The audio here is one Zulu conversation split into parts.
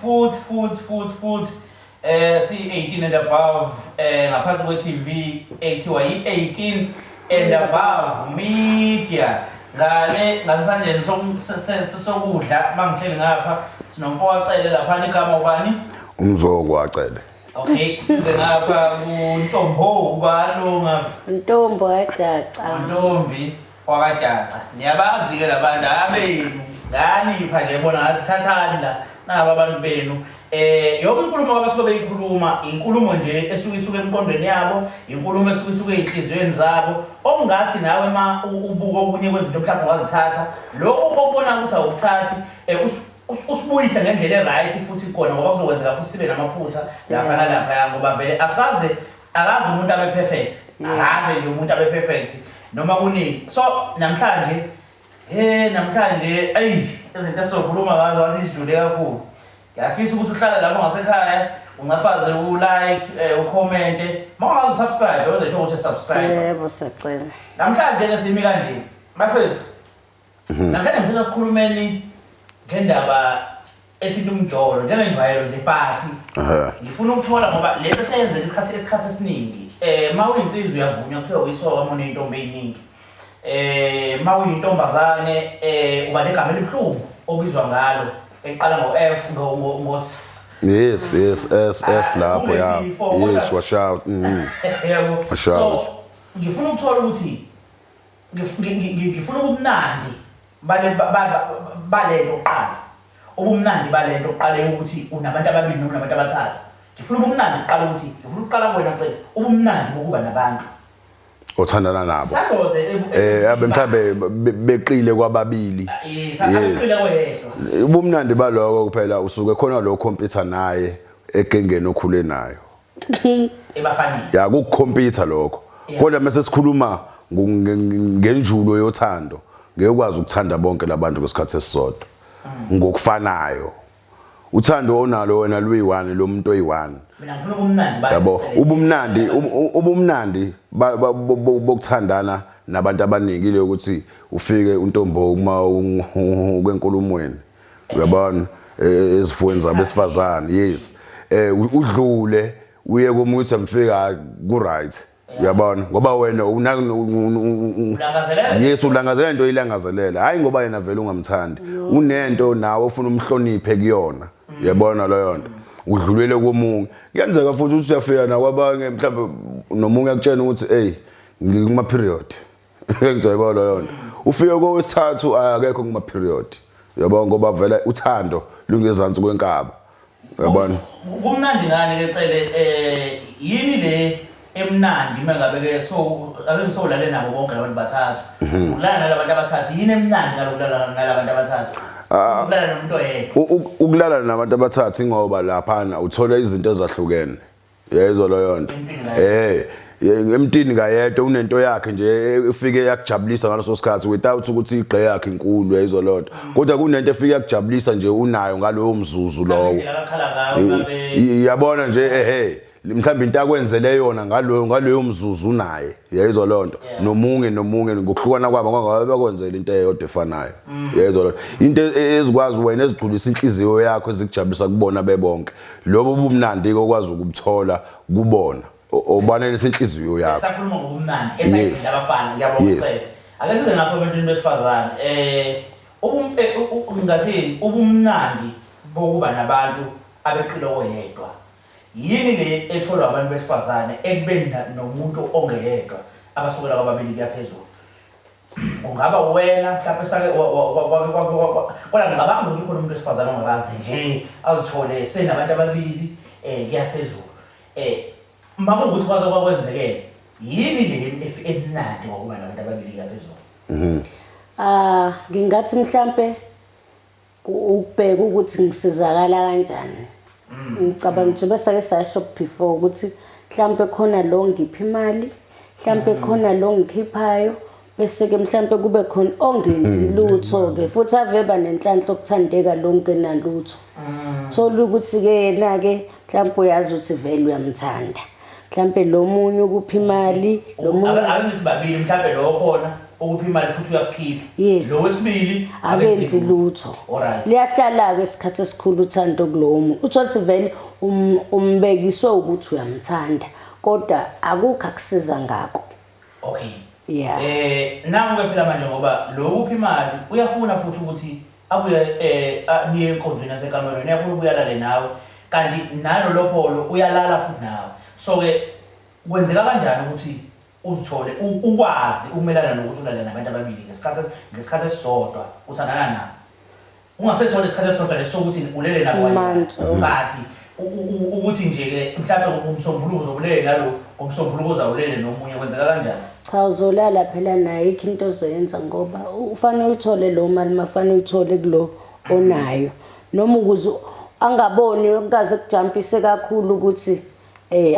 futhi si 18 and above ngaphansi kwe TV ethiwa i18 and above media ngale ngasanjeni sokudla mangihleli ngapha sinomfowacele lapha igama ubani Umzoko wacele. Okay size ngapha kuNtombo ubalo ngapha Ntombo kaJaca Ntombi wakaJaca niyabazi ke labantu abenu nganipha nje bona ngathi thathani la naba abantu benu yonke inkulumo abasuke beyikhuluma inkulumo nje esuke emqondweni yabo inkulumo esuke einhlizweni zabo ongathi nawe ma ubuka okunye kwezinto mhlawumbe ungazithatha lokho okubona ukuthi awukuthathi usibuyise ngendlela eright futhi khona ngoba kuzokwenzeka futhi sibe namaphutha lapha nalapha ngoba vele akazi umuntu abe perfect akazi nje umuntu abe perfect noma kuningi so namhlanje izinto esizokhuluma ngazo asidlule kakhulu ngiyafisa ukuthi uhlala lapho ngasekhaya ungafaze u-like ucomment mawungazi usubscribe wenze sure ukuthi subscribe yebo sacela namhlanje ke simi kanje bafethu namhlanje ngifisa sikhulumeni ngendaba ethinta umjolo njengenjwayelo nje party ngifuna ukuthola ngoba lento seyenzeka isikhathi esiningi mawuyinsizwe uyavunywa kuthiwa uyisoka mona intombi eziningi mawuyintombazane uba negama elibuhlungu obizwa ngalo eqala ngo-F Yes, SF lapho ya. Yes, watch out. Yebo. Watch out. So ngifuna ukuthola ukuthi ngifuna ubumnandi balento oqala. Ubumnandi balento oqale ukuthi unabantu ababili noma unabantu abathathu. Ngifuna ubumnandi uqala ukuthi ngifuna uqala kuwena ngicela ubumnandi bokuba nabantu othandana nabo. Sadoze abe mhlambe beqile kwababili. Beqile wedwa. Ubumnandi baloko kuphela usuke khona lo computer naye egengeni okhule nayo. Ebafanele. Ya kukukhompyutha lokho. Kodwa mase sikhuluma ngenjulo yothando ngekwazi ukuthanda bonke labantu ngesikhathi esisodwa. Ngokufanayo. Uthando onalo wena luyi1 lo muntu oyi1. Mina ngifuna ubumnandi yabo ubumnandi bokuthandana nabantu abaningi ukuthi ufike uNtombo uma kwenkulumweni uyabona ezifweni zabesifazane yes udlule uye komuntu amfika ku right uyabona ngoba wena yes ulangazelela into ilangazelela hayi ngoba yena vele ungamthandi unento nawe ufuna umhloniphe kuyona uyabona leyo nto udlulele komunye kuyenzeka futhi ukuthi uyafika nakwabanye mhlawumbe nomunye akutshena ukuthi hey ngikuma period ngizayibona leyo nto ufike kowesithathu akekho kuma period uyabona ngoba vele uthando lungezansi kwenkaba uyabona kumnandi ngani ke cele yini le emnandi mangabe ke so ake ngisolale nabo bonke labantu bathathu ukulala nalabantu abathathu yini emnandi ngalokulala nalabantu abathathu ukulala nomuntu oyedwa ukulala nabantu abathathu ngoba laphana uthola izinto ezahlukene yezo leyo nto emntini kayedwa unento yakhe nje ifike yakujabulisa ngaleso sikhathi without ukuthi igqe yakhe inkulu yezo lonto kodwa kunento efike yakujabulisa nje unayo ngalowo mzuzu lowo yabona nje mhlawumbe into akwenzele yona ngaloyo mzuzu unaye yezo lonto nomunye ngokuhlukana kwabo ngoba bakwenzela into eyodwa efanayo yezo lonto into ezikwazi wena ezigculisa inhliziyo yakho ezikujabulisa kubona bebonke lobo bumnandi okwazi ukubuthola kubona obanele inhliziyo yakho sakhuluma ngobumnandi esayinda abafana ngiyabona ake size ngapha ebantwini besifazane ngingathini ubumnandi bokuba nabantu abeqile oyedwa yini le etholwa abantu besifazane ekubeni nomuntu ongeyedwa abasukela kwababili kuyaphezulu ungaba wena mhlawumbe sake kodwa ngicabanga ukuthi khona umuntu wesifazane ongakazi nje azithole senabantu ababili kuyaphezulu makungukuthi kwakwenzekile yini le emnandi ngokuba nabantu ababili kuyaphezulu ngingathi mhlambe ukubheka ukuthi ngisizakala kanjani ngicabanga nje bese ke sayisho before ukuthi mhlambe khona lo ngiphi imali mhlambe khona lo ngikhiphayo bese ke mhlambe kube khona ongenzi lutho ke futhi aveba nenhlanhla okuthandeka lonke nalutho thola ukuthi ke yena ke mhlambe uyazi ukuthi vele uyamthanda mhlambe lo munye ukuphi imali lo munye abengithi babili mhlambe lo khona okuphi imali futhi uyakukhipha. Yes. Lo wesibili akenzi lutho. Alright. Liyahlala-ke isikhathi esikhulu uthando kulowo muntu. Uthole vele umbekiswe ukuthi uyamthanda kodwa akukho akusiza ngakho. Okay. Yeah. Nangu ke phela manje ngoba lo uphi imali uyafuna futhi ukuthi abuye niye enkonzweni yaseKamerweni uyafuna ukuyalala nawe kanti nalo lopholo uyalala futhi nawe. So ke kwenzeka kanjani ukuthi uzithole ukwazi ukumelana nokuthi ulale nabantu ababili ngesikhathi esisodwa uthandana nabo. Ungasethole isikhathi esisodwa lesokuthi ulele nabo ngathi ukuthi nje ke mhlawumbe umsombuluko uzobulele nalo umsombuluko uzawulele nomunye kwenzeka kanjani? Cha uzolala phela naye ikho into ozenza ngoba ufanele uthole lo mali mafane uthole kulo onayo noma ukuze angaboni ungaze kujampise kakhulu ukuthi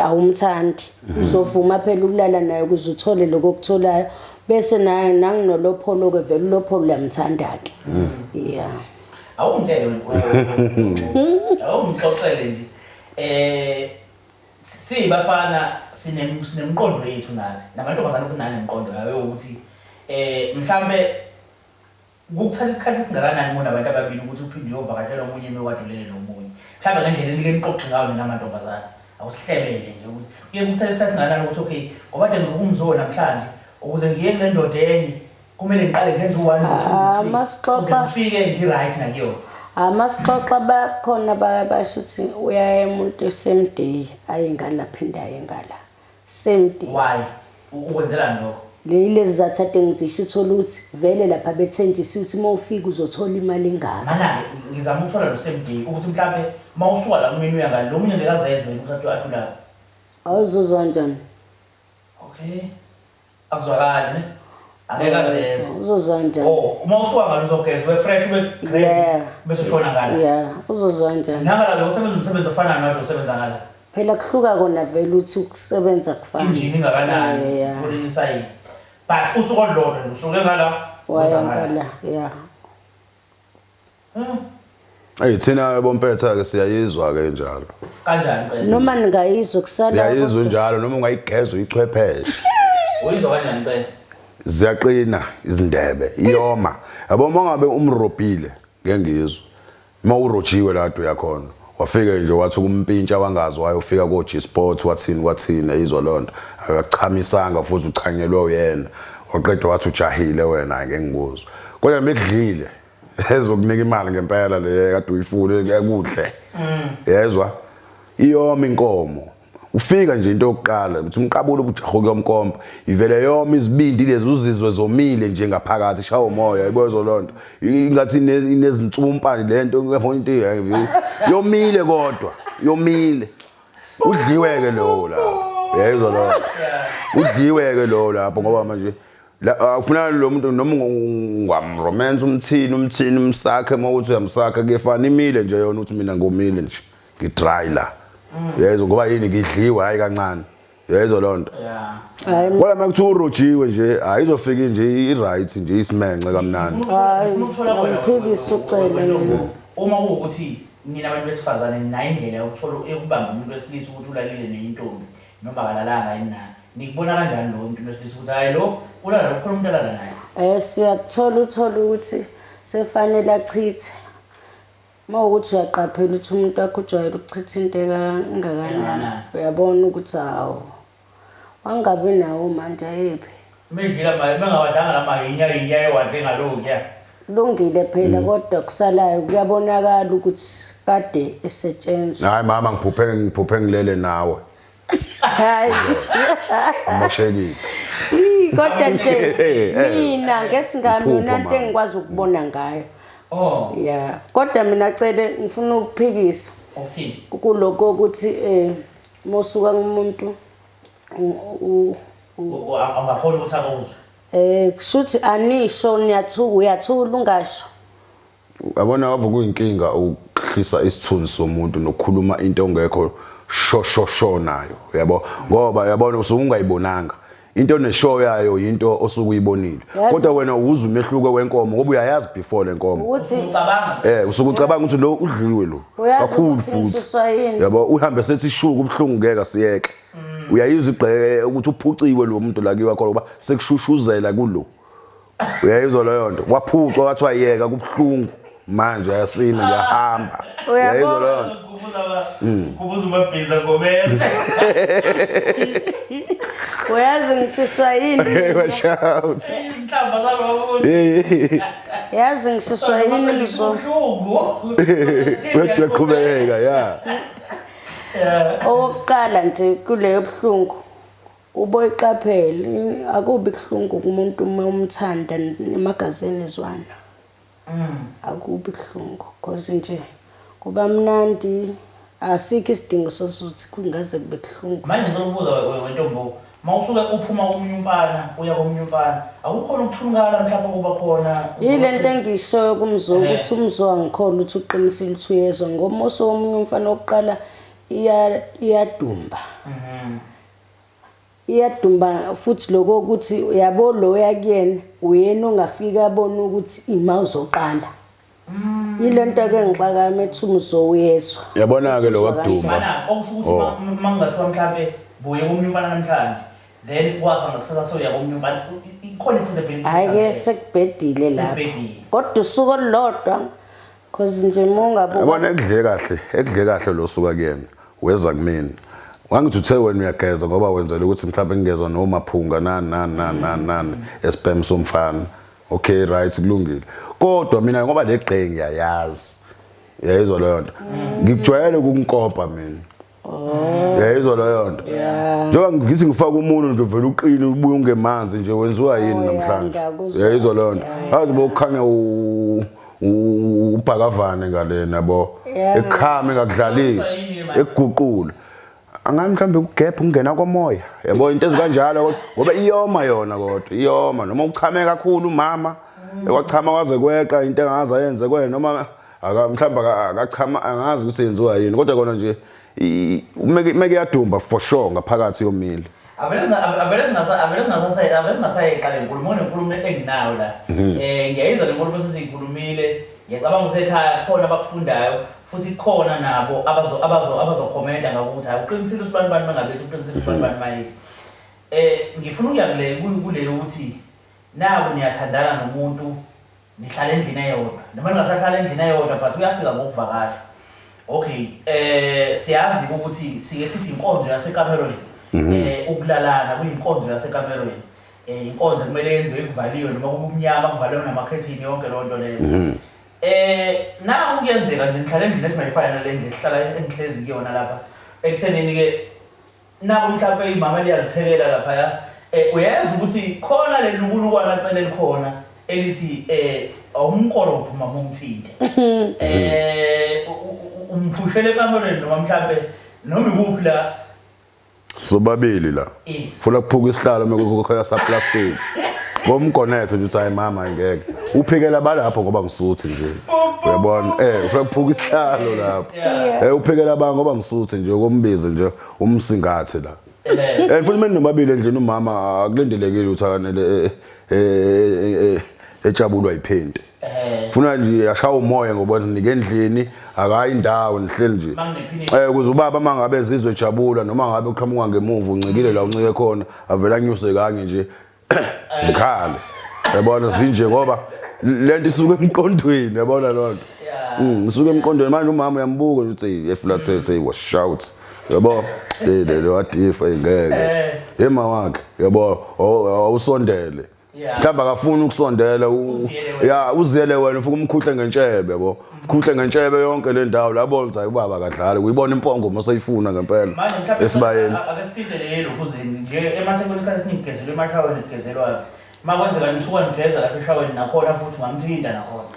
awumthandi uzovuma phela ukulala naye ukuze uthole lokutholayo bese naye nanginolopholo ke vele lopholo uyamthanda ke. Yeah. Awungitshele awungixoxele nje sibafana sinemqondo yethu nathi namantombazana futhi nanemqondo yayo ukuthi mhlambe ukuthatha isikhathi singakanani mona abantu ababili ukuthi uphinde uyovakashela omunye emekwadulele nomunye mhlambe ngendlela elike niqoqe ngayo namantombazana awusihlebele nje ukuthi kuye kuthatha isikhathi singakanani ukuthi okay ngoba nje ngokumzona namhlanje ukuze ngiye kule ndoda enye kumele ngiqale ngenze u1 masixoxa ufike ngi-right nakiyo. Masixoxa bakhona basho ukuthi uyaye umuntu same day ayengala phinda ayengala same day. Why ukwenzela lokho? Lezi zathathe ngizisho uthola ukuthi vele lapha bethenjisa ukuthi mawufika uzothola imali engaka. Mana ngizama ukuthola lo same day ukuthi mhlambe mawusuka la kumina uyangala lo munye ngekazezwe ukuthi athula. Awuzozwa kanjani? Okay. Akuzwakali ne? Akekazezwe. Uzozwa kanjani? Uma usuka ngalo uzogezwe fresh ube grey bese ushona ngala. Yeah, uzozwa kanjani? Nangala lo umsebenzi ofana nathi usebenza ngala. Phela kuhluka kona vele uthi ukusebenza kufana. Injini ingakanani? Uri inside. But usuka olodwa usuke ngala. Wayangala, yeah. Hey thina bompetha ke siyayizwa ke njalo. Kanjani cela? Noma ningayizwa kusala. Siyayizwa njalo noma ungayigeza uyichwepheshe. Uyizwa kanjani cela? Ziyaqina izindebe iyoma yabo mangabe umrobhile ngengizwe mawurojiwe lado yakhona wafika nje wathi kumpintsha wangazi wayofika ko G Sport wathini izwa lonto akakuchamisanga futhi uchanyelwe uyena waqeda wathi ujahile wena ake ngibuzwa kodwa mekudlile ezokunika imali ngempela le kade uyifuna ekuhle yezwa iyoma inkomo ufika nje into yokuqala uthi umqabulo ubujaho kuyomkomba ivele yoma izibindi lezi uzizwe zomile nje ngaphakathi shawo umoya ibozo lonto ingathi inezintsumpa lento ngefonto yomile kodwa yomile udliweke lo la yezwa lo udliweke lo lapho ngoba manje ufuna lo muntu noma ungamromance umthini umsakhe mawuthi uyamsakha kuyefana imile nje yona uthi mina ngomile nje ngidry la yezo ngoba yini ngidliwa hayi kancane yezo lonto yeah ngoba makuthi urojiwe nje ayizofika nje i-right nje isimence kamnandi Ngiphikisa ucela uma kuwukuthi nina abantu besifazane nayo indlela yokuthola ekubamba umuntu wesilisa ukuthi ulalile neyintombi noma akalalanga yini nani nikubona kanjani lo muntu wesilisa ukuthi hayi lo ulala kukhona umuntu alala naye siyakuthola ukuthi sefanele achithe mawukuthi uyaqaphela ukuthi umuntu wakho ujwayele ukuchitha into engakanani uyabona ukuthi hawo wangabe nawo manje ayephi medlila mangawadlanga lamahinya ewadle ngalokho kulungile phela kodwa kusalayo kuyabonakala ukuthi kade esetshenzwa hayi mama ngiphuphe ngilele nawe hayi amashekile kodwa nje mina ngesingami unanto engikwazi ukubona ngayo yeah kodwa mina cele ngifuna ukuphikisa ukuthini kuloko ukuthi mosuka kumuntu angakhona ukuthi akuzwe kushuthi anisho uyathula ungasho yabona wava kuyinkinga ukuhlisa isithunzi somuntu nokukhuluma into ongekho shosho nayo yabo ngoba yabona usungayibonanga into neshow yayo into osukuyibonile kodwa wena uzwe umehluko wenkomo ngoba uyayazi before lenkomo ukuthi ucabanga usukucabanga ukuthi lo udliwe lo kakhulu futhi yabo uhambe sethi shuka ubhlungu ngeke siyeke uyayizwa igqeke ukuthi uphuciwe lo muntu la kiwa khona ngoba sekushushuzela kulo uyayizwa leyo nto waphucwa wathiwa yeka kubuhlungu manje ayasina ngiyahamba uyayizwa leyo nto kubuza umabhiza ngomeza uyazi ngishiswa yini washout inhlamba zaloko yazi ngishiswa yini mzo uyaqhubeka ya okokuqala nje kuleyo buhlungu uboyiqaphele akubi buhlungu kumuntu uma umthanda nemagazini ezwana akubi buhlungu cause nje kuba mnandi asikho isidingo sokuthi kungaze kube buhlungu manje ngizokubuza wentombo mawusuke uphuma komunye umfana uya komunye umfana akukhona ukuthungana mhlawumbe kuba khona yile nto engishoyo kumzo ukuthi umzo angikholwa ukuthi uqinisile ukuthi uyezwa ngomoso womunye umfana oqala iyadumba iyadumba futhi lokho ukuthi uyabo lo yakuyena uyena ongafika abone ukuthi ima uzoqala yile nto ke ngixakama ethi umzo uyezwa yabona ke lo wakuduma mana okusho ukuthi mangingathiwa mhlawumbe buye komunye umfana namhlanje then kwasa ngakusasa soya komunye umfana ikhona possibility ayike sekubhedile lapho kodwa usuku olulodwa cause nje mungabuka yabona ekudle kahle lo suka kuyena weza kumina wangithi uthe wena uyageza ngoba wenzela ukuthi mhlawumbe ngingezwa nomaphunga nani espam somfana okay right kulungile kodwa mina ngoba legqe ngiyayazi yayizwa leyo nto ngikujwayele ukunkopa mina yayizwa leyo nto njengoba ngithi ngifaka umuntu nje vele uqine ubuye ungemanzi nje wenziwa yini namhlanje yayizwa leyo nto azi bokukhanya ubhakavane ngalena yabo ekhame ngakudlalisi ekuguqula angani mhlambe ugebhe ungena komoya yabo into ezikanjalo ngoba iyoma yona kodwa iyoma noma uchame kakhulu umama ewachama kwaze kweqa into engaza yenze kwena noma mhlamba akachama angazi ukuthi yenziwa yini kodwa kona nje umeke yadumba for sure ngaphakathi yomile avele singasayiqala inkulumo enginayo la ngiyayizwa le nkulumo sesiyikhulumile ngiyacabanga usekhaya khona abakufundayo futhi khona nabo abazokhomenta ngakuthi awuqinisile usibani bani mangabethi uqinisile usibani bani mayithi ngifuna ukuya kule ukuthi nabo niyathandana nomuntu nihlala endlini eyodwa noma ningasahlala endlini eyodwa but uyafika ngokuvakasha okay siyazi ukuthi sike sithi inkonzo yaseCameroon ukulalana kuyinkonzo yaseCameroon inkonzo kumele yenziwe ekuvaliwe noma kubumnyama kuvaliwe namakhethini yonke lonto leyo na kuyenzeka nje nihlala endlini esimayifana le ndle sihlala enhlezi kuyona lapha ekuthenini ke nabo mhlawumbe imama liyaziphekela lapha uyazi ukuthi khona le lukulukwana cele likhona elithi awumkorobho mama umthinte umphushele kamereni noma mhlawumbe noma ikuphi la sobabili la funa kuphuka isihlalo mekukhaya sa plastic ngomgonetho nje uthi hayi mama ngeke uphekela balapho ngoba ngisuthi nje uyabona ufuna kuphuka isihlalo lapho uphekela ba ngoba ngisuthi nje ukombize nje umsingathe la futhi mina nomabili endlini umama akulindelekile ukuthi akanele ejabulwa iphente funa nje ashaya umoya ngoba nike endlini akayi indawo nihleli nje ukuze ubaba mangabe ezizwe ejabula noma ngabe uqhamuka ngemuva uncikile la uncike khona avela anyuse kanye nje zikhale yabona zinje ngoba lento isuke emqondweni yabona lonto isuke emqondweni manje umama uyambuka ukuthi eflathe was shout yabo le wadifa ingeke ema wakhe yabo awusondele mhlamba akafuni ukusondela uziyele wena ufuna umkhuhle ngentshebe yabo ukhuhle ngentshebe yonke le ndawo labona ukuthi ubaba kadlala uyibona impongo masayifuna ngempela esibayeni akasithe lelo kuzini nje emathekweni kasi nigezelwe emashaweni nigezelwa makwenzeka nithuka nigeza lapha eshaweni nakhona futhi ungamthinta nakhona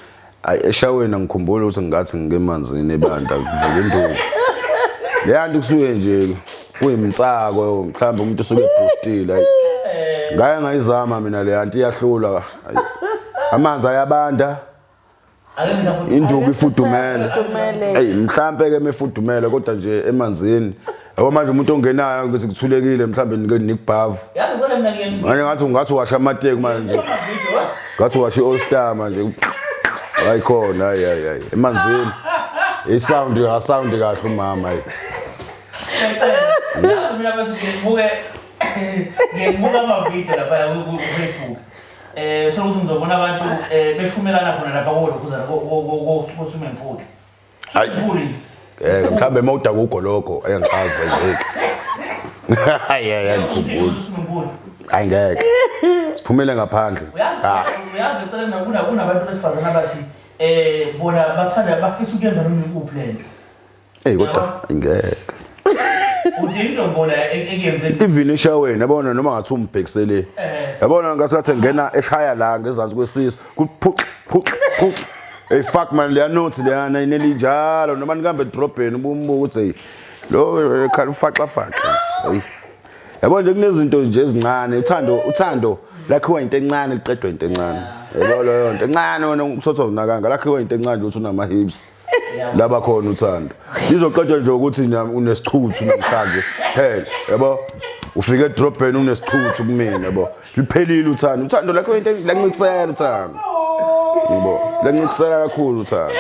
ayi eshaweni ngikhumbula ukuthi ngathi ngemanzini ebanda kuvela induku leyanto kusuke nje kuyimtsako mhlawumbe umuntu usuke ebhustile ngaya ngayizama mina leyanto iyahlula amanzi ayabanda induku ifudumele mhlawumbe ke mefudumele kodwa nje emanzini yabo manje umuntu ongenayo ukuthi kuthulekile mhlawumbe nikubhava yazi kule mina ngiyeni manje ngathi washa amateki manje ngathi washa i-All-Star manje ayikhona hayi emanzini isound kahle umama hayi yazi mina bese ngibuka amavideo lapha ku-Facebook thola ukuthi ngizobona abantu beshumelana khona lapha kokukhuzana ko swimming pool. Swimming pool. Mhlambe mawuda kugoloko ayangichaza ngeke. Swimming pool. Ayingeke. Siphumele ngaphandle. Uyazi ecela kunabantu besifazana abathi bona bathanda bafisa ukuyenza noma ikuphi lento. Kodwa ingeke. Uthi into ngibona ekuyenze Even eshaweni yabona noma ngathi umbhekisele. Yabona ngasathi ngena eshaya la ngezansi kwesiso kuphuq. Hey fuck man leya note leyana ineli njalo noma nikambe edrobheni ubumbuka ukuthi lo khala ufaxa. Yabona nje kunezinto nje ezincane uthando lakhiwa into encane liqedwa into encane. Yebo lo yonto encane wena usotho unakanga lakhiwa into encane nje uthi unama hips. Laba khona uthando. Izoqedwa nje ukuthi unesichuthu namhlanje. Phela yabo ufike edrobheni unesichuthu kumina yabo. Liphelile uthando lakhiwa into lancikisela uthando. Yebo lancikisela kakhulu uthando.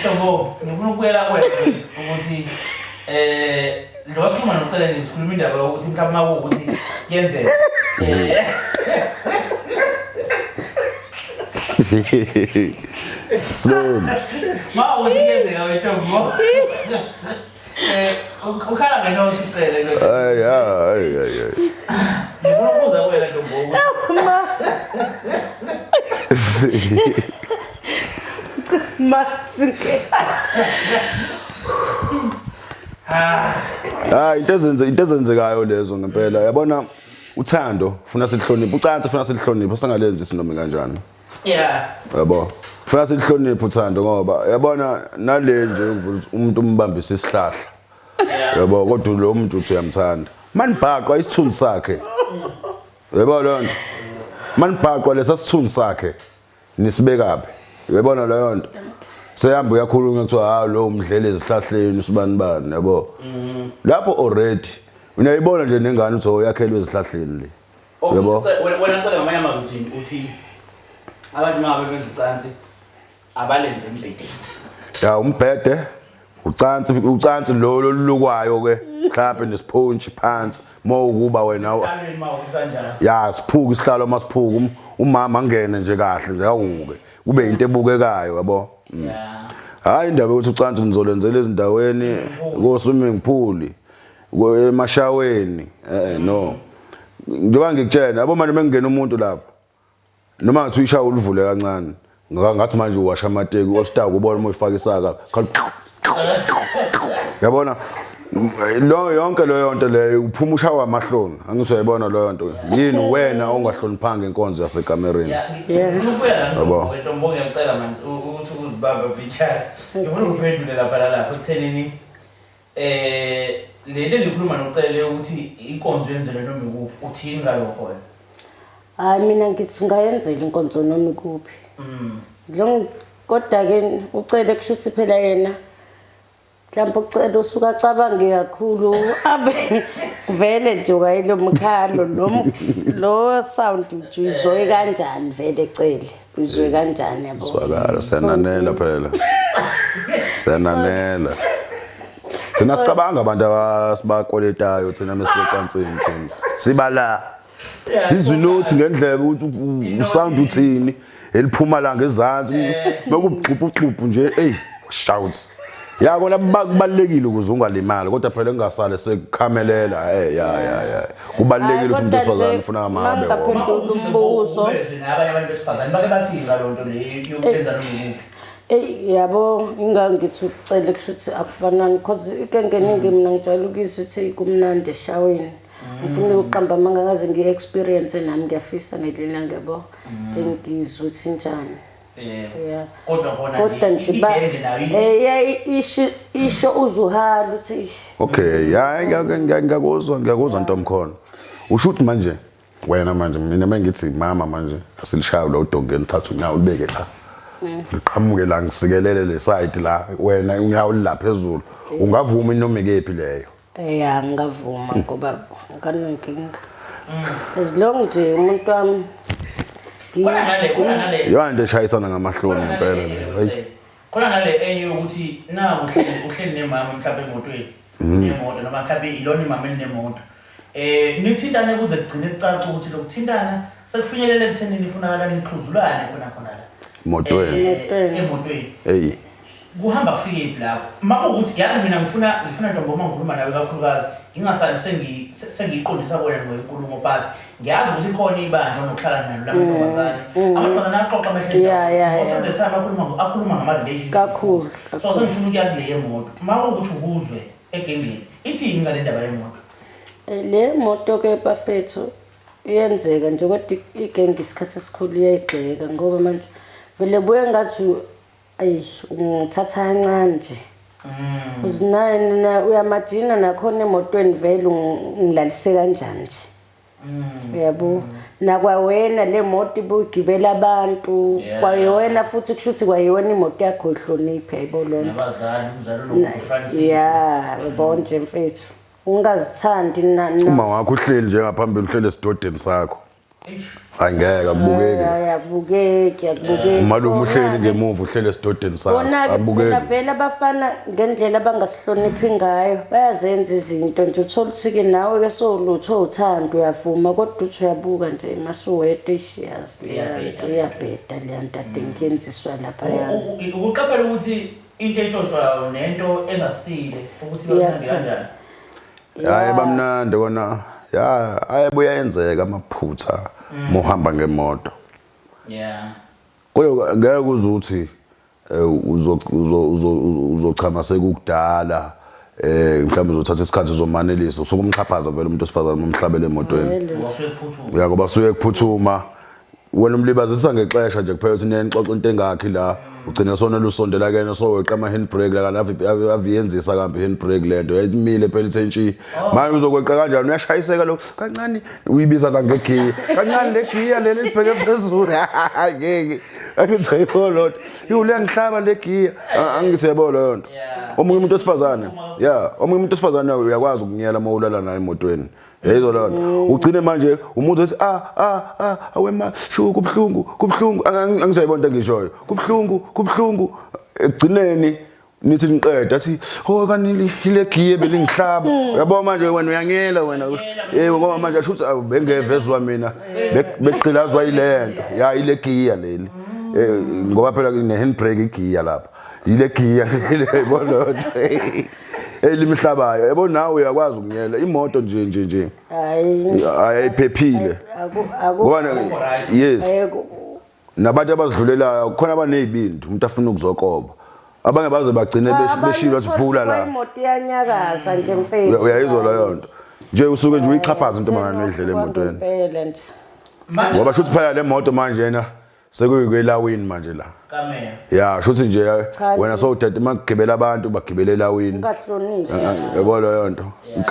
Mhlobo ngifuna ukuyela kwethu ukuthi lo wakhuluma nokucela nje sikhuluma indaba ukuthi mhlawumbe makuwukuthi yenzeke. Slow. Mawukuthi yenzeka wethu. Ukhala ngeno sicele lo. Ay. Ngifuna ukubuza kuwena ntombo. Masike. Into ezenzekayo lezo ngempela yabona uthando ufuna sihloniphe ucansi ufuna sihloniphe sangalenzi sinoma kanjani. Yabo ufuna sihloniphe uthando ngoba yabona nale nje umuntu umbambisa isihlahla. Yabo kodwa lo muntu uthi uyamthanda. Manibhaqwa isithunzi sakhe. Yabo lo nto. Manibhaqwa lesasithunzi sakhe nisibekabe. Uyabona leyo nto. Seyamba uyakhuluma kuthiwa lo umdlele ezihlahleni usibanibani yabo. Lapho already uyayibona nje nengane uthi uyakhelwe ezihlahleni le. Yabo. Wena ngicela ngamanye amazwi uthi abantu mabe bengicansi abalenze imbhedeni. Ya umbhede ucansi lo lulukwayo ke mhlawumbe nesponge phansi mawukuba wena ya siphuka isihlalo masiphuka umama angene nje kahle nje awuke kube into ebukekayo yabo. Hayi indaba ukuthi ucansi nizolenzela ezindaweni ko swimming pool emashaweni no njengoba ngikutshela yabo manje mengena umuntu lapha noma ngathi uyishawa ulivule kancane ngathi manje uwasha amateki ostaka ubona uma ufaka isaka yabona lo yonke lo yonto leyo uphuma ushawa amahloni angithi uyayibona lo yonto yini wena ongahloniphanga inkonzo yasekamereni. Yabo ntombo ngiyacela manje ukuthi uzibaba bichara ngifuna ukuphendula lapha ekuthenini leli likhuluma nokucela ukuthi inkonzo yenzelwe noma ikuphi uthini ngalokho wena. Hayi mina ngithi ngayenzela inkonzo noma ikuphi. Lo kodwa ke ucele kushuthi phela yena mhlawumbe ucela usuka cabange kakhulu abe vele nje ukayilo mkhalo lo sound ujizwe kanjani vele ecele uzwe kanjani yabo. Swakala senanela phela. Senanela. Thina sicabanga abantu abasibakoletayo thina mesicansini thina. Sibala. Sizwe nothi ngendlebe ukuthi usound uthini eliphuma la ngezantsi bekubxubhuxubhu nje shout. Yabo lakubalekile ukuze ungalimali kodwa phela engasale sekukhamelela ya kubalekile ukuthi umuntu wesifazane ufuna amabe ngaphendula umbuzo nabanye abantu besifazane bake bathi ngalonto le yokuyenza noma ikuphi. Yabo ingangithi ucele kushuthi akufanani because ikengeningi mina ngijwayele ukuzwa ukuthi kumnandi eshaweni. Ngifuna ukuqamba mangakaze ngi-experience nami ngiyafisa ngelela ngiyabo engizwe ukuthi njani. Kodwa nje isho uzuhala uthi okay ya ngiyakuzwa ntomkhona usho ukuthi manje wena manje mina mengithi mama manje asilishaya lo dongeni thathu nyawo libeke la ngiqhamuke la ngisikelele le side la wena unyawo la phezulu ungavuma inoma ikephi leyo. Ya ngavuma ngoba nganenkinga as long nje umuntu wami khona eshayisana ngamahloni impela hayi khona nale enye ukuthi na uhleli nemama mhlawumbe emotweni nemoto noma mhlawumbe ilona imama enemoto Nithintane kuze kugcine kucaca ukuthi lokuthintana sekufinyelela ekuthenini ifunakala nixhuzulane khona la. Emotweni. Hey. Kuhamba kufike iphi lapho? Makuwukuthi yazi mina ngifuna Ntombo uma ngikhuluma nawe kakhulukazi ngingasali sengiyiqondisa bona ngoyinkulumo but ngiyazi ukuthi khona ibandla onokuhlala nalo lamantombazane. Amantombazane aqoqa amehlelo. Most of the time akhuluma ngama-relationship. Kakhulu. So sengifuna ukuya kule yemoto. Makuwukuthi ubuzwe egengeni. Ithini ngale ndaba yemoto? Le moto ke bafethu iyenzeka nje kodwa igenge isikhathi esikhulu iyayigxeka ngoba manje vele buye ngathi ungithatha kancane nje. Uzinayina uyamajina nakhona emotweni vele ungilalise kanjani nje. Uyabo nakwawena le moto ibugibela abantu kwayona futhi kushuthi kwayona imoto yakho ihloniphe ayibolona. Nabazali umzali nokuFrancis. Yabona nje mfethu. Ungazithandi uma wakho uhleli nje ngaphambili uhlele esidodeni sakho angeke akubukeki malume uhleli ngemuva uhlele esidodeni sakho abukeki vele abafana ngendlela abangasihloniphi ngayo bayazenza izinto nje uthola ukuthi ke nawe ke solutho uthando uyavuma kodwa uthi uyabuka nje masuwedwa ishiyazi uyabheda le nto adengenziswa lapha yana ukuqaphela ukuthi into etshotshwayo nento engasile ukuthi bamnandi kanjani. Hayi bamnandi kona ayebuya yenzeka amaphutha mohamba ngemoto. Kodwa ngeke uzuthi uzochama sekukudala mhlawumbe uzothatha isikhathi uzomanelisa usokumxhaphaza vele umuntu osifazana umhlabele emotweni. Ngoba suye kuphuthuma wena umlibazisa ngexesha nje kuphela uthi nenixoxa into engakhi la ugcina sonela usondela kena soweqa ama handbrake la kana aviyenzisa kambe handbrake lento yayimile phela ithenshi manje uzokweqa kanjani uyashayiseka lo kancane uyibiza la ngegiya kancane le giya leli libheke phezulu ngeke angithi ayibona yule ngihlaba le giya angithi yabona leyo nto omunye umuntu osifazane omunye umuntu osifazane uyakwazi ukunyela mawulala naye emotweni. Yezo lona ugcine manje umuntu ethi awema shu kubhlungu angizayibona into ngishoyo kubhlungu egcineni nithi niqeda athi kanili ile giye belingihlaba uyabona manje wena uyangela wena ngoba manje ashuthi bengevezwa mina beqilazwa ilento ile giya leli ngoba phela ne handbrake igiya lapha ile giya yayibona limhlabayo yabona nawe uyakwazi ukunyela imoto nje ayiphephile ngoba yes nabantu abazidlulelayo khona abanezibindi umuntu afuna ukuzokoba abange baze bagcine beshilwa sivula la imoto iyanyakaza nje mfethu uyayizwa leyo nto nje usuke nje uyichaphaza into mangane edlela emotweni impela nje ngoba shuthi phela le moto manje yena sekuyikwelawini manje la kameya shuthi nje wena sowudade magibela abantu bagibele elawini ungahloniphi yabo leyo nto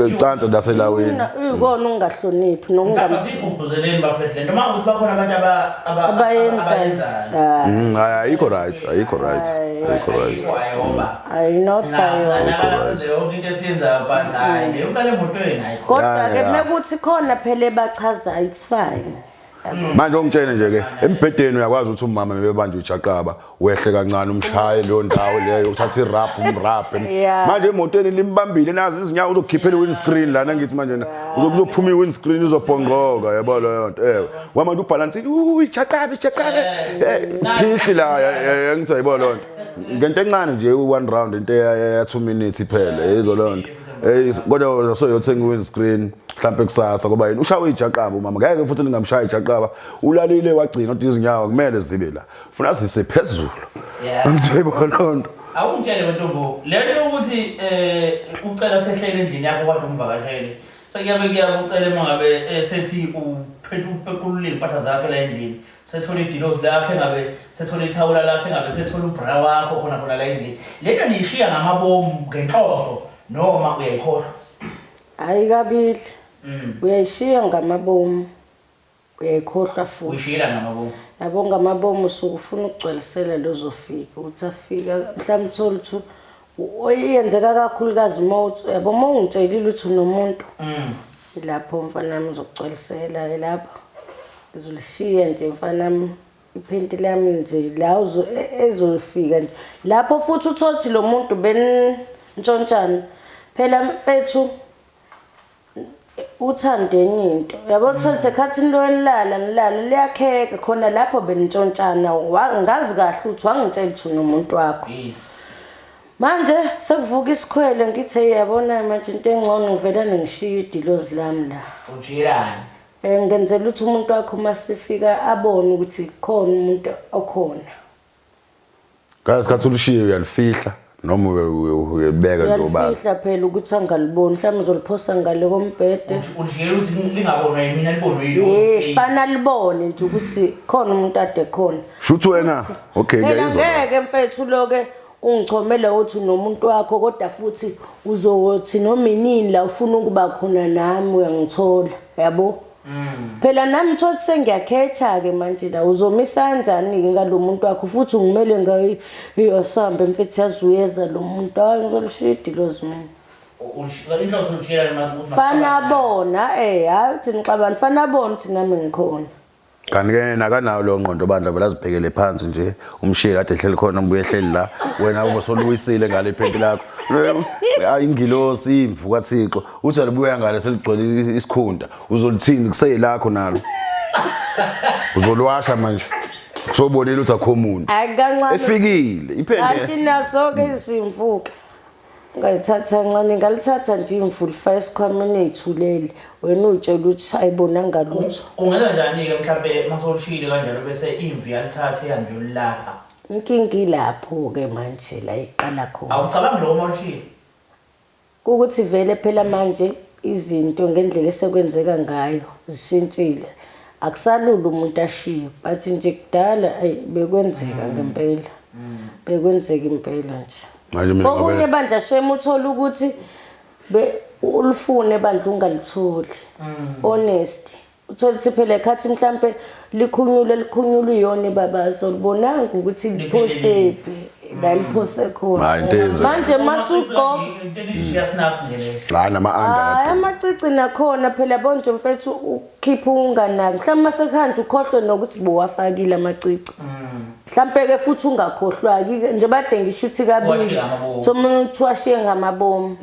icansa laselawini uyikona ungahloniphi nokungasigubhuzeleni bafethu lento manje ukuthi bakhona abantu abayenza ayikho right yonke into esiyenzayo but hayi leyo kale emotweni kodwa ke mekuthi khona phela ebachaza it's fine. Manje ongitshene nje ke embhedeni uyakwazi ukuthi umama mebebanje ujaqaba wehle kancane umshaye leyo ndawo leyo uthatha irap umraphe manje emotweni limbambile nazi izinyawo uzokukhiphela windscreen lana ngithi manje uzokuphuma iwindscreen izobhongoka yabo leyo nto wamanje ubalance ijaqabe phihli la ngithi ayibona leyo nto ngento encane nje u1 round into ya 2 minutes iphele yizo leyo nto kodwa soyothenga iwindscreen mhlawumbe kusasa ngoba yini ushawe ijaqaba umama ngeke futhi ningamshaya ijaqaba ulalile wagcina ukuthi izinyawo kumele zibe la ufuna sise phezulu angithebona lonto awungitshele Ntombo lento ukuthi ucela thehlele endlini yakho kade umvakashele sekuyabe kuyabucela mangabe sethi uphekulule impahla zakhe la endlini sethola idilos lakhe ngabe sethola ithawula lakhe ngabe sethola ubra wakho khona la endlini lento niyishiya ngamabomu ngenhloso noma uyayikhohlwa hayi kabili uyayishiya ngamabomu uyayikhohlwa futhi uyishiyela ngamabomu yabo ngamabomu usuke ufuna ukugcwalisela lozofika uthi afika mhlawumbe uthola ukuthi oyenzeka kakhulukazi moto yabo mawungitshelile ukuthi unomuntu lapho mfana nami uzokugcwalisela lapho izolishiya nje mfana nami iphenti lami nje la ezofika nje lapho futhi uthola ukuthi lo muntu bentshontshana phela mfethu uthande enye into yabo uthola sekhathini lo nilala liyakheka khona lapho benitshontshana ngazi kahle ukuthi wangitshela ukuthi unomuntu wakho manje sekuvuka isikhwele ngithe yabona manje into engcono ngivelane ngishiye idilozi lami la ujilani ngenzela ukuthi umuntu wakho masifika abone ukuthi khona umuntu okhona ngasikhathi ulishiye uyalifihla noma uyebeka nje ubaba uyalifihla phela ukuthi angaliboni mhlawumbe uzoliphosa ngale kombhede ulijiyela ukuthi lingabonwa yimina libonwe yilo fana libone nje ukuthi khona umuntu ade khona shuthi wena okay phela ngeke mfethu loke ungichomela uthi nomuntu wakho kodwa futhi uzothi noma inini la ufuna ukuba khona nami uyangithola yabo phela nami thothi sengiyakhetha ke manje la uzomisa kanjani ke ngalomuntu wakho futhi ungimele ngayiyosambe mfethu yazuyeza lo muntu hayi ngizolishidi lozi mina inhloso ulijiyela manje fana bona hayi thina xabani fana bona thina nami ngikhona kanti ke nakanawo lo ngqondo bandla vela azibhekele phansi nje umshiye kade ehleli khona mbuye ehleli la wena ubosoluwisile ngale phempi lakho hayi ingilosi imvu kaThixo uthi alibuya ngale seligcwele isikhunda uzolithini kuseyilakho nalo uzolwasha manje sobonile uthi akho umuntu akancane efikile iphende kanti naso ke isimvuka ngayithatha kancane ngalithatha nje imvu lifa esikhwameni ethulele wena utshela ukuthi ayibona ngalutho ungenza njani ke mhlawumbe masolishile kanjalo bese imvi yalithatha ihambe yolapha inkinga ilapho ke manje la iqala khona awucabangi lo mawushile ukuthi vele phela manje izinto ngendlela esekwenzeka ngayo zishintshile akusalula umuntu ashiye but nje kudala bekwenzeka ngempela bekwenzeka impela nje manje mina okunye bandla shema uthola ukuthi ulifune bandla ungalitholi honest uthola ukuthi phela ekhathi mhlambe likhunyula iyona babazo libonanga ukuthi liphosephi la liphose khona manje masuqo la nama-anda amacici nakhona phela bonje mfethu ukhipha unganaki mhlawumbe masekhanje ukhohlwe nokuthi bowafakile amacici mhlambe ke futhi ungakhohlwaki nje bade ngisho ukuthi kabili somuntu washiye ngamabomu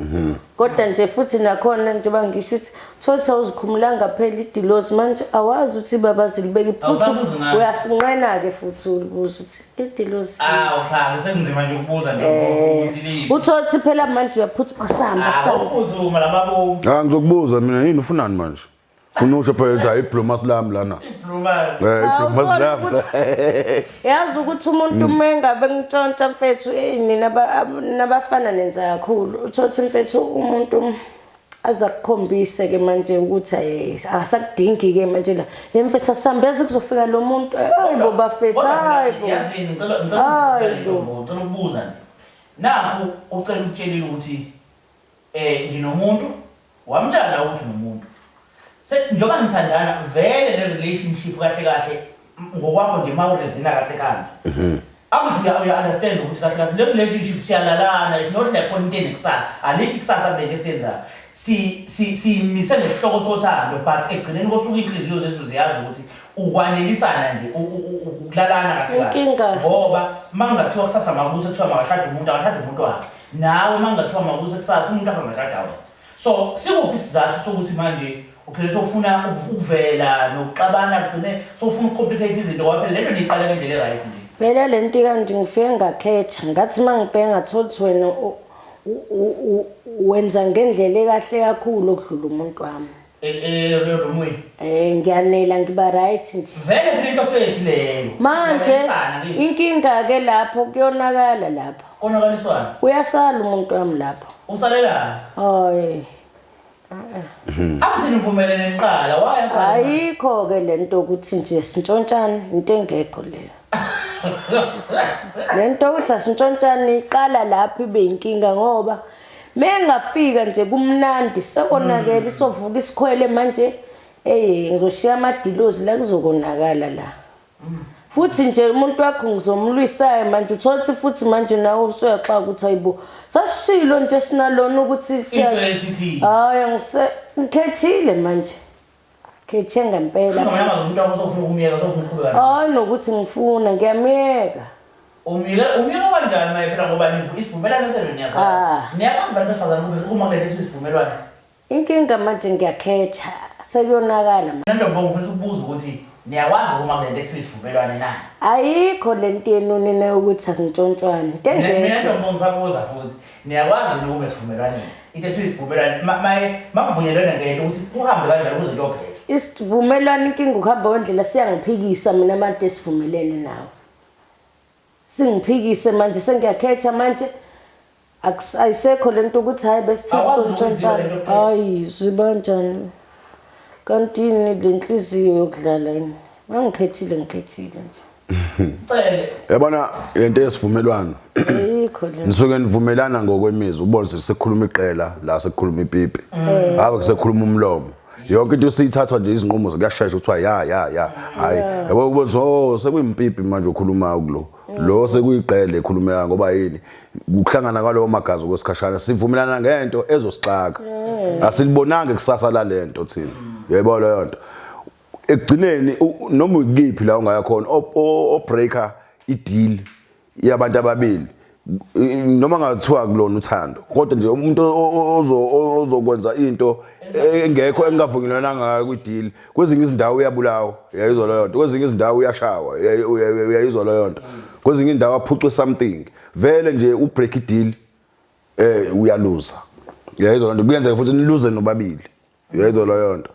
kodwa nje futhi nakhona nje bangisho ukuthi thothi awuzikhumulanga phela idilozi manje awazi ukuthi babazi libeke futhi uyasinqena ke futhi ubuza ukuthi idilozi cha sengizima nje ukubuza nje ukuthi lipi uthothi phela manje uyaphutha masamba uphuzuma lamabomu ngizokubuza mina yini ufunani manje ufuna usho phela iblumas lami lana iblumas lami yazi ukuthi umuntu mengabe ngitshontsha mfethu nina nabafana nenza kakhulu uthothi mfethu umuntu aza kukhombise ke manje ukuthi asakudingi ke manje la yemfethu asambeze kuzofika lo muntu hayibo bafethu hayibo yazini ngicela ukubuza nakho ucela ukutshelile ukuthi nginomuntu wamtshela ukuthi nomuntu njengoba nithandana vele le relationship kahle kahle ngokwakho nje mawulezina kahle kahle akuthi uya understand ukuthi kahle kahle le relationship siyalalana not like konke nekusasa alikho ikusasa kule esenza simise nesihloko sothando but egcineni kosuku inhliziyo zethu ziyazi ukuthi ukwanelisana nje ukulalana kahle kahle ngoba mangathiwa kusasa makusa kuthiwa makashada umuntu akashada umuntu wakhe nawe mangathiwa makusa kusasa umuntu akhe ngashada wena so sikuphi isizathu sokuthi manje uphela sofuna ukuvela nokuxabana kugcine sofuna ucomplicate izinto kwaphela lento niqale kanjele right nje phela lento kanje ngifike ngakhetha ngathi mangibheka ngathothi wena wenza ngendlela ekahle kakhulu okudlula umuntu wami romweni ngiyanela ngiba right nje vele phela inhloso yethu leyo manje inkinga ke lapho kuyonakala lapho konakaliswana uyasala umuntu wami lapho usalela hayi akuthi nivumelene niqala waya ayikho ke lento ukuthi nje sintshontshana into engekho leyo lento ukuthi asintshontshanani iqala lapho ibe inkinga ngoba mengafika nje kumnandi sekonakela isovuka isikhwele manje ngizoshiya amadilozi la kuzokonakala la futhi nje umuntu wakho ngizomlwisayo manje uthothi futhi manje nawe usuyaxa ukuthi ayibo sasishilo nje sinalona ukuthi hayi ngikhethile manje khethe ngempela umuntu wakho sofuna ukumyeka sofuna ukuqhubeka hayi nokuthi ngifuna ngiyamyeka umyeka kanjani maye phela ngoba isivumelwano selo niyakwazi niyakwazi abantu besifazana uma kulethe isivumelwano inkinga manje ngiyakhetha sekuyonakala manje. Nandobonga ufuna ukubuza ukuthi niyakwazi uma kulento ekuthiwa isivumelwane na? Ayikho lento yenonene ukuthi akuntshontshwane. Mina Ndombonga ngisabuza futhi niyakwazi ukube isivumelwane. Into ethiwa isivumelwane makuvunyelwana ngento ukuthi kuhambe kanjalo kuze kuyophela. Isivumelwano inkinga ukuhamba wendlela siyangiphikisa mina abantu esivumelene nawo. Singiphikise manje sengiyakhetha manje ayisekho lento ukuthi hayi besithe sontshontshana. Hayi zibanjani? Kanti yini lenhliziyo yokudlala yini? Mangikhethile nje. Cele. Yabona lento yesivumelwano. Ayikho le. Nisuke nivumelana ngokwemizwa ubone sekukhuluma iqela la sekukhuluma ipipi. Ave kusekhuluma umlomo. Yonke into siyithathwa nje izinqumo kuyashesha kuthiwa ya. Hayi. Yabo kubona sekuyimpipi manje ukhuluma kulo. Lo sekuyiqele ekhulumela ngoba yini? Ukuhlangana kwalowo magazi kwesikhashana sivumelana ngento ezosixaka. Asilibonanga ikusasa la lento thina. Yebo leyo nto. Ekugcineni noma ukiphi la ungaya khona breaker ideal yabantu ababili noma ngathiwa kulona uthando kodwa nje umuntu ozokwenza into engekho engavunyelwananga kwideal kwezinye izindawo uyabulawa uyayizwa leyo nto kwezinye izindawo uyashawa uyayizwa leyo nto kwezinye indawo aphucwe something vele nje ubreak ideal uyaluza uyayizwa lento kuyenzeka futhi niluze nobabili uyayizwa leyo nto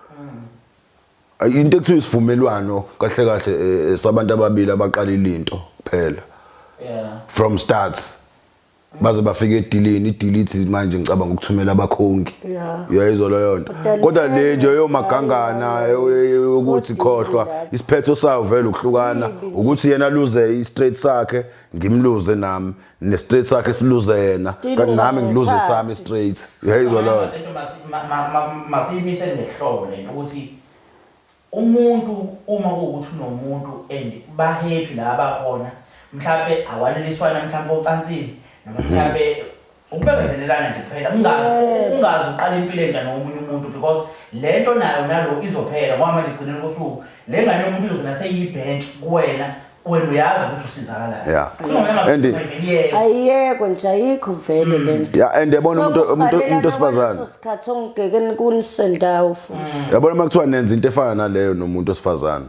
into ekuthiwa isivumelwano kahle sabantu ababili abaqalile into phela from start baze bafike edilini idilithi manje ngicabanga ukuthumela abakhongi uyayizwa leyo nto kodwa le nje yomagangana ukuthi khohlwa isiphetho sayo vele ukuhlukana ukuthi yena luze i-straight sakhe ngimluze nami ne-straight sakhe siluze yena kanti nami ngiluze sami straight uyayizwa leyo nto masiyimise ngehlobo lento ukuthi umuntu uma kuukuthi unomuntu and bahappy la abakhona mhlawumbe awaneliswana mhlawumbe ocansini noma mhlawumbe ukubekezelelana nje kuphela ungazi uqala impilo entsha nomunye umuntu because lento nayo nalo izophela ngoba manje igcineni kosuku le ngane yomuntu izogcina seyibhenki kuwena uyazi ukuthi usizakala ayiyekho nje ayikho vele lento and yabona umuntu osifazana sikhathi ongekeni kunisendawo futhi yabona makuthiwa nenza into efana naleyo nomuntu osifazana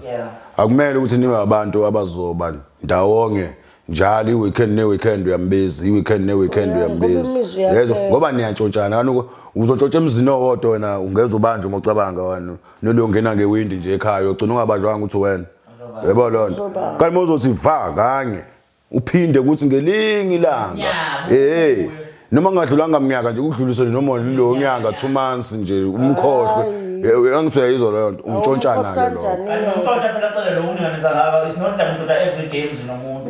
akumele ukuthi nibe abantu abazoba ndawonye njalo i-weekend uyambiza i-weekend ne-weekend uyambiza yezwa ngoba niyantshontshana kanti uzontshontsha emzini owodwa wena ungeza ubanje uma ucabanga wena nolongena ngewindi nje ekhaya ugcina ungabanjwanga ukuthi wena yebo lonto kanti mozothi va kanye uphinde ukuthi ngelinye ilanga noma ngadlulanga iminyaka nje ukudlulisele noma lo nyanga 2 months nje umkhohlwe angithi uyayizwa leyo nto umtshontshana ke lo umtshontsha phela cele lo uninganisa ngaba is not that umtshontsha every games nomuntu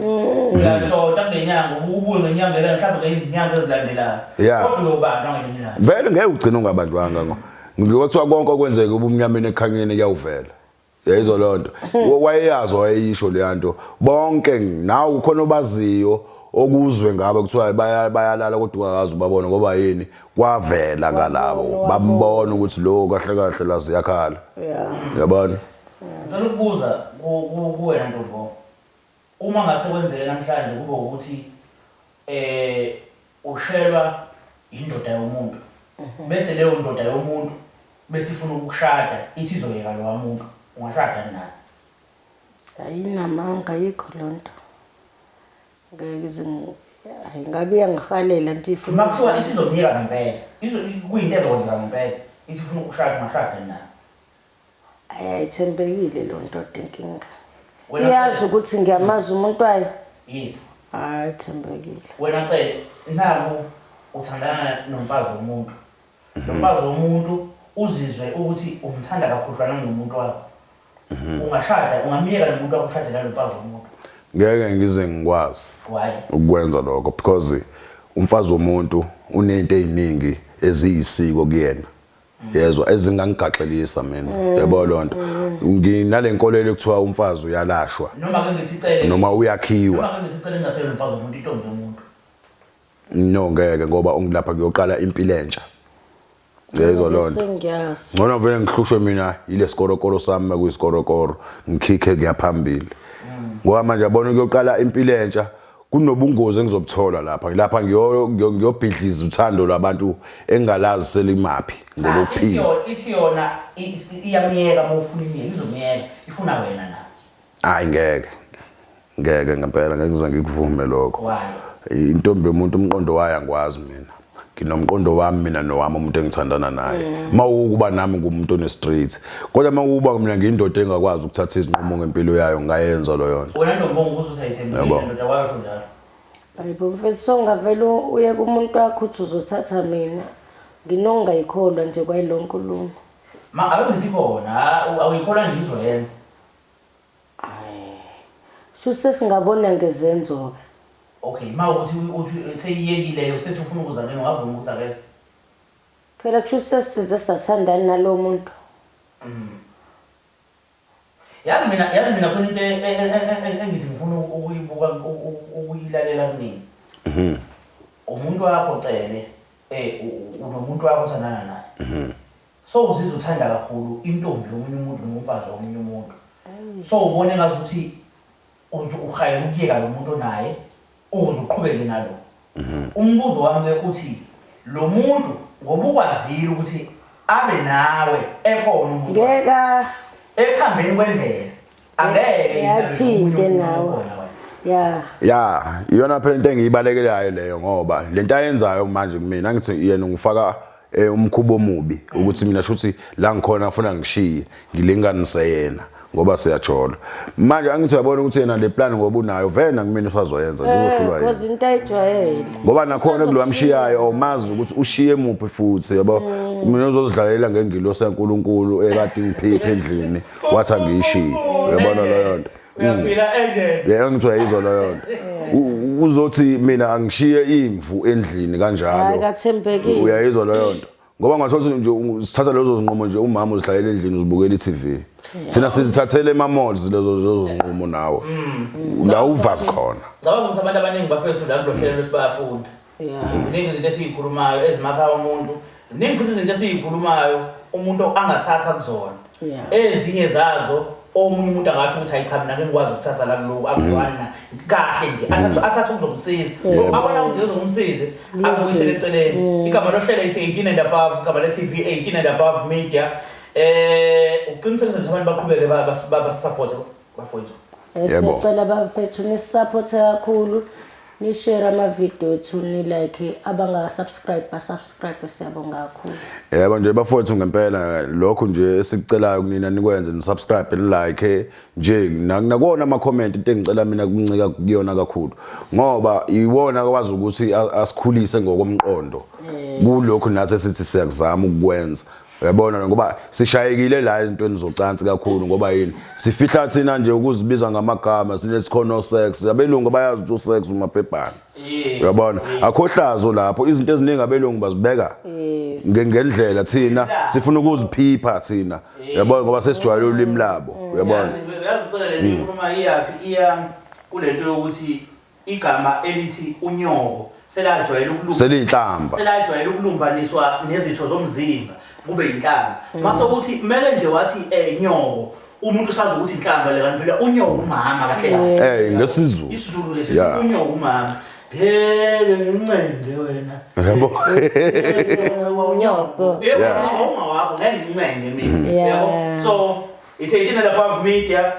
uyatshontsha kulenyanga ubuye ngenyanga le mhlawumbe ngenyanga ezilandelayo kodwa uyobanjwa ngelinye ilanga vele ngeke ugcine ungabanjwanga ngikuthiwa konke okwenzeka ubumnyameni ekhanyeni kuyawuvela yayizwa leyo nto wayeyazi wayeyisho le nto bonke nawe ukhona obaziyo okuzwe ngabe kuthiwa bayalala kodwa ungazi ubabona ngoba yini kwavela ngalabo bambona ukuthi lo kahle la ziyakhala yabona ngicela ukubuza kuwena Ntombo uma ngase kwenzeke namhlanje kube ukuthi ushelwa indoda yomuntu bese leyo ndoda yomuntu bese ifuna ukushada ithi izoyeka lo wamuntu ungashada naye ayinamanga yikho lonto ngeke ngabe yangihalela nje ifuna makuthiwa ithi izomyeka ngempela kuyinto ezokwenza ngempela ithi ifuna ukushada ungashada naye ayithembekile lo nto inkinga iyazi ukuthi ngiyamazi umuntu wayo yes ayithembekile wena cele naku uthandana nomfazi womuntu nomfazi womuntu uzizwe ukuthi umthanda kakhulu nomuntu wakho ungashada ungamiyeka nomuntu wakho ushade nalomfazi womuntu ngeke ngize ngikwazi ukwenza lokho because umfazi womuntu unento eziningi eziyisiko kuyena yezwa ezingangigaxelisa mina yabo lonto nginale nkolelo ekuthiwa umfazi uyalashwa noma ke ngithi cele noma uyakhiwa noma ke ngithi cele ngasele umfazi womuntu intombi yomuntu no ngeke ngoba ungilapha kuyoqala impilo entsha yezwa lonto ngona vele ngihlushwe mina ile sikorokoro sami kuyisikoro ngikhike kuyaphambili ngoba manje yabona kuyoqala impilo entsha kunobungozi engizobuthola lapha ngiyobhidliza uthando labantu engalazi selimaphi ngolokuphila. Ithi yona iyamiyeka uma ufuna imiyeka izomiyeka ifuna wena na. Hayi ngeke ngempela ngeke ngikuvume lokho. Why? Intombi yomuntu umqondo wayo angikwazi mina. Nginomqondo wami mina nowami umuntu engithandana naye. Mawukuba nami ngumuntu one street. Kodwa mawukuba mina ngiyindoda engakwazi ukuthatha izinqumo ngempilo yayo ngayenza lo yona. Wena ndombonga ukuthi usayithembile indoda kwasho njalo. Hayibo mfethu ngavela uye kumuntu wakho uthi uzothatha mina. Nginongayikholwa nje kwayilo nkulumo. Ake ngithi khona awuyikholwa nje izoyenza. Sho sesingabona ngezenzo. Okay, mawukuthi seyiyekile usethi ufuna ukuzalana ungavuma ukuthi akeze. Phela kusho sesize sathandana nalo muntu. Yazi mina kunento engithi ngifuna ukuyibuka ukuyilalela kunini. Umuntu wakho cele unomuntu wakho othandana naye. So uzizwa uthanda kakhulu intombi yomunye umuntu nomfazi womunye umuntu. So ubone ngazuthi ukhayela ukuyeka lo muntu naye uzoqhubeke nalo. Umbuzo wami uthi lo muntu ngoba ukwazile ukuthi abe nawe ekhona umuntu. Ngeka Ekhambeni kwendlela angeke yaphinde nawe. Ya, iyona phela into engiyibalekelayo leyo ngoba lento ayenzayo manje kumina ngithi yena ngifaka umkhubo omubi ukuthi mina shuthi la ngikhona ngifuna ngishiye ngilinganise yena ngoba siyajola. Manje angithi uyabona ukuthi yena le plan ngoba unayo vena kumina usazoyenza nje uhlulwa yena. Because into ayijwayele. Ngoba nakhona kulo wamshiyayo awumazi ukuthi ushiye muphi futhi yabo. Mina uzozidlalela ngengilo seNkulunkulu ekade ngiphiphe endlini wathi angiyishiye. Uyabona leyo nto. Uyaphila enje. Yeah, ngithi uyayizwa leyo nto. Uzothi mina angishiye imvu endlini kanjalo. Hayi kathembekile. Uyayizwa leyo nto. Ngoba ngathola nje sithatha lezo zinqumo nje umama uzihlayela endlini uzibukela iTV. Sina sizithathele ema-malls lezo zinqumo nawo. La uvasi khona. Ngicabanga ukuthi abantu abaningi bafethu la kulohlelo lesibayafunda. Ziningi izinto esiyikhulumayo ezimakha umuntu. Ziningi futhi izinto esiyikhulumayo umuntu angathatha kuzona. Ezinye zazo omunye umuntu angasho ukuthi ayikhambi nake ngikwazi ukuthatha la kuloko akuzwana kahle nje athatha ukuzomsiza abona ukuzomsiza akubuyisele eceleni igama lohlelo lithi 18 and above igama le TV 18 and above media uqinisekisa nje abantu baqhubeke basupport bafowethu. Sicela bafethu nisupport kakhulu ni-share ama-video ethu ni-like abanga-subscribe ba-subscribe siyabonga kakhulu. Yebo nje bafowethu ngempela lokho nje esikucelayo kunina nikwenze ni-subscribe ni-like nje nakona ama-comment into engicela mina kuncika kuyona kakhulu ngoba iwona kwazi ukuthi asikhulise ngokomqondo kulokho nathi sithi siyakuzama ukukwenza. Uyabona ngoba sishayekile la izintweni zocansi kakhulu ngoba yini sifihla thina nje ukuzibiza ngamagama sinesikhono sex abelungu bayazi ukuthi sex umaphephana. Uyabona akhohlazo lapho izinto eziningi abelungu bazibeka ngendlela thina sifuna ukuziphipha thina. Uyabona ngoba sesijwayele ulimi labo. Uyabona uyazicela le nto uma iyapi iya kulento yokuthi igama elithi unyoko selajwayele ukulumbaniswa nezitho zomzimba kube inhlamba mase ukuthi kumele nje wathi nyoko umuntu usazi ukuthi inhlamba le kanti phela unyoko umama kahle ngesizulu isizulu lesi unyoko umama ngincenge wena yabo unyoko uma wakho ngeke ngincenge mina yabo so it's 18 and above media